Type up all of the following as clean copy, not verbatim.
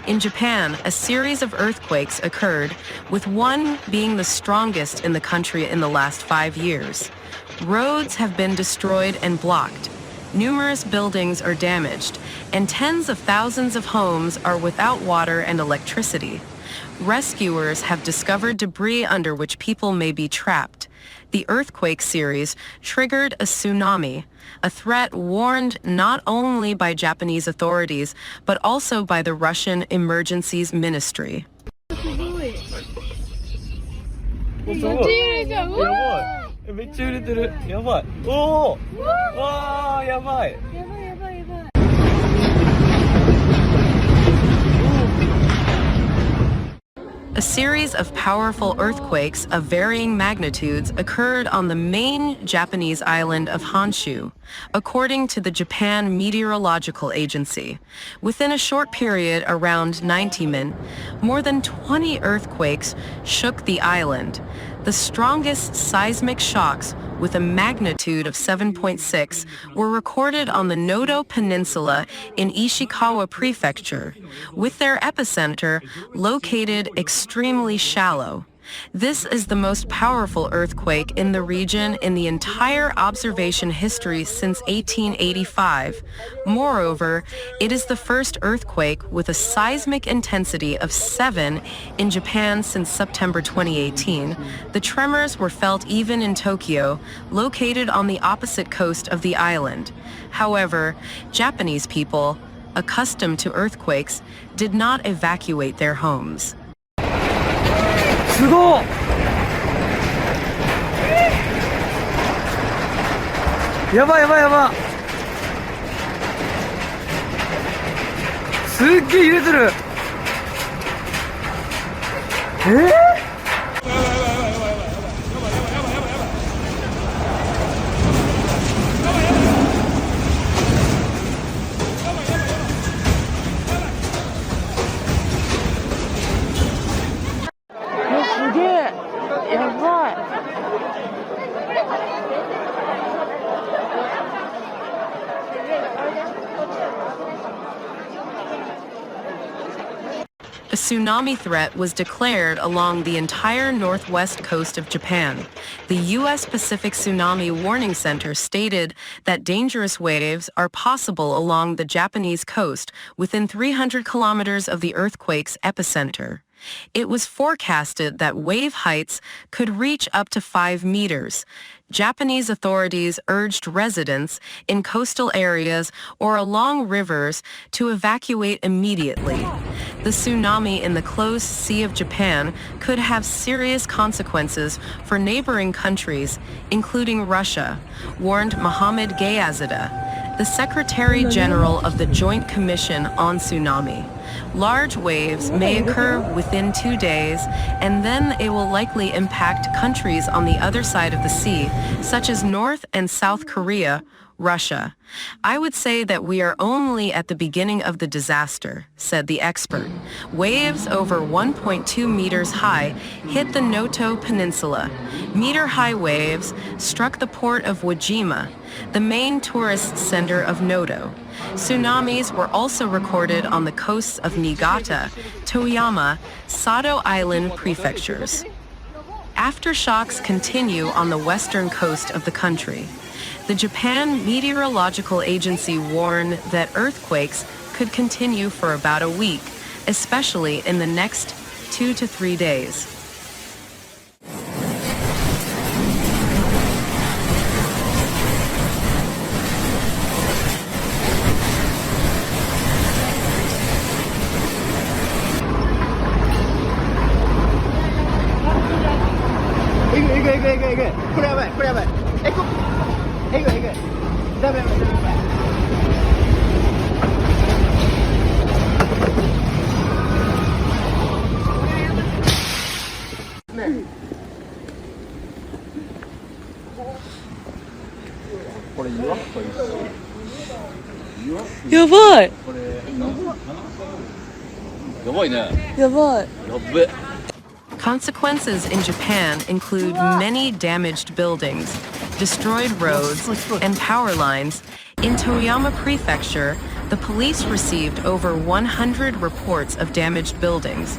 In Japan, a series of earthquakes occurred, with one being the strongest in the country in the last 5 years. Roads have been destroyed and blocked. Numerous buildings are damaged, and tens of thousands of homes are without water and electricity. Rescuers have discovered debris under which people may be trapped. The earthquake series triggered a tsunami, a threat warned not only by Japanese authorities, but also by the Russian Emergencies Ministry. A series of powerful earthquakes of varying magnitudes occurred on the main Japanese island of Honshu, according to the Japan Meteorological Agency. Within a short period around 90 min, more than 20 earthquakes shook the island. The strongest seismic shocks, with a magnitude of 7.6, were recorded on the Noto Peninsula in Ishikawa Prefecture, with their epicenter located extremely shallow. This is the most powerful earthquake in the region in the entire observation history since 1885. Moreover, it is the first earthquake with a seismic intensity of 7 in Japan since September 2018. The tremors were felt even in Tokyo, located on the opposite coast of the island. However, Japanese people, accustomed to earthquakes, did not evacuate their homes. すごっやばいやばいやばいすっげえ揺れてるA tsunami threat was declared along the entire northwest coast of Japan. The U.S. Pacific Tsunami Warning Center stated that dangerous waves are possible along the Japanese coast within 300 kilometers of the earthquake's epicenter. It was forecasted that wave heights could reach up to 5 meters. Japanese authorities urged residents in coastal areas or along rivers to evacuate immediately. The tsunami in the closed Sea of Japan could have serious consequences for neighboring countries, including Russia, warned Mohammad Ghazadeh, the Secretary General of the Joint Commission on Tsunami. Large waves may occur within 2 days, and then it will likely impact countries on the other side of the sea, such as North and South Korea, Russia. I would say that we are only at the beginning of the disaster, said the expert. Waves over 1.2 meters high hit the Noto Peninsula. Meter-high waves struck the port of Wajima, the main tourist center of Noto. Tsunamis were also recorded on the coasts of Niigata, Toyama, Sado Island prefectures. Aftershocks continue on the western coast of the country. The Japan Meteorological Agency warned that earthquakes could continue for about a week, especially in the next 2 to 3 days. Consequences in Japan include many damaged buildings, destroyed roads, and power lines. In Toyama Prefecture, The police received over 100 reports of damaged buildings.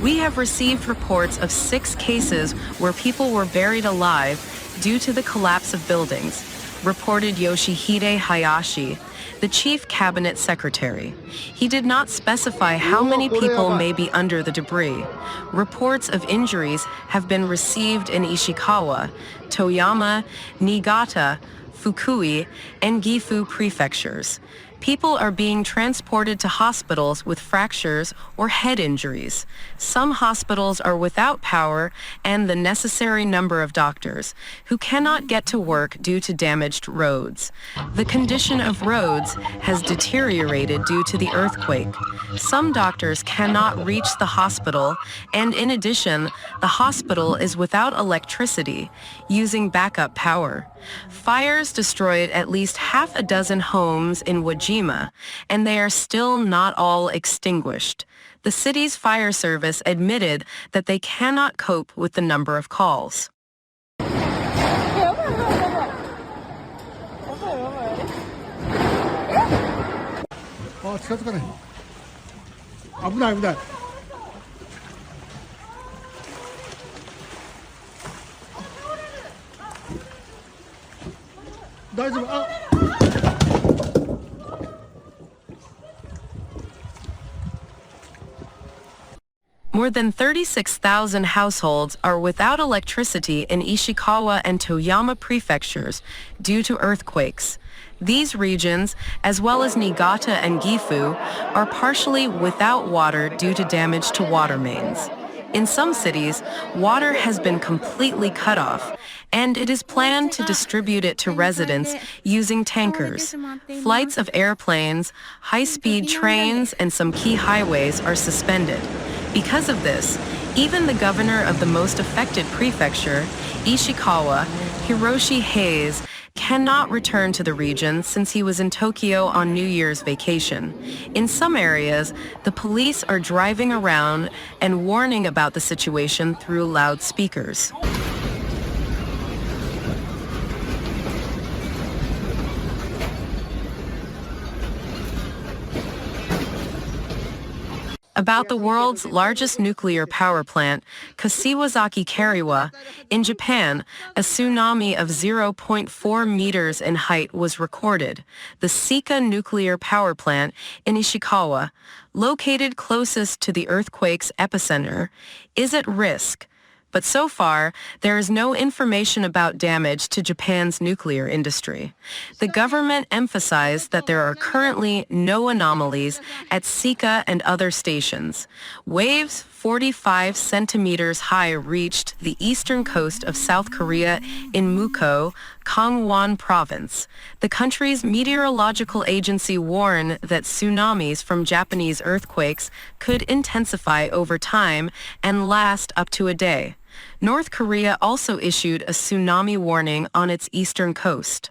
We have received reports of 6 cases where people were buried alive due to the collapse of buildings, reported Yoshihide Hayashi, the chief cabinet secretary. He did not specify how many people may be under the debris. Reports of injuries have been received in Ishikawa, Toyama, Niigata, Fukui, and Gifu prefectures. People are being transported to hospitals with fractures or head injuries. Some hospitals are without power and the necessary number of doctors, who cannot get to work due to damaged roads. The condition of roads has deteriorated due to the earthquake. Some doctors cannot reach the hospital, and in addition, the hospital is without electricity, using backup power. Fires destroyed at least half a dozen homes in Wajima, and they are still not all extinguished. The city's fire service admitted that they cannot cope with the number of calls. More than 36,000 households are without electricity in Ishikawa and Toyama prefectures due to earthquakes. These regions, as well as Niigata and Gifu, are partially without water due to damage to water mains. In some cities, water has been completely cut off, and it is planned to distribute it to residents using tankers. Flights of airplanes, high-speed trains, and some key highways are suspended. Because of this, even the governor of the most affected prefecture, Ishikawa, Hiroshi Hayes, cannot return to the region since he was in Tokyo on New Year's vacation. In some areas, the police are driving around and warning about the situation through loudspeakers. About the world's largest nuclear power plant, Kashiwazaki Kariwa, in Japan, a tsunami of 0.4 meters in height was recorded. The Sika nuclear power plant in Ishikawa, located closest to the earthquake's epicenter, is at risk. But so far, there is no information about damage to Japan's nuclear industry. The government emphasized that there are currently no anomalies at Sika and other stations. Waves 45 centimeters high reached the eastern coast of South Korea in Muko, Gangwon Province. The country's meteorological agency warned that tsunamis from Japanese earthquakes could intensify over time and last up to a day. North Korea also issued a tsunami warning on its eastern coast.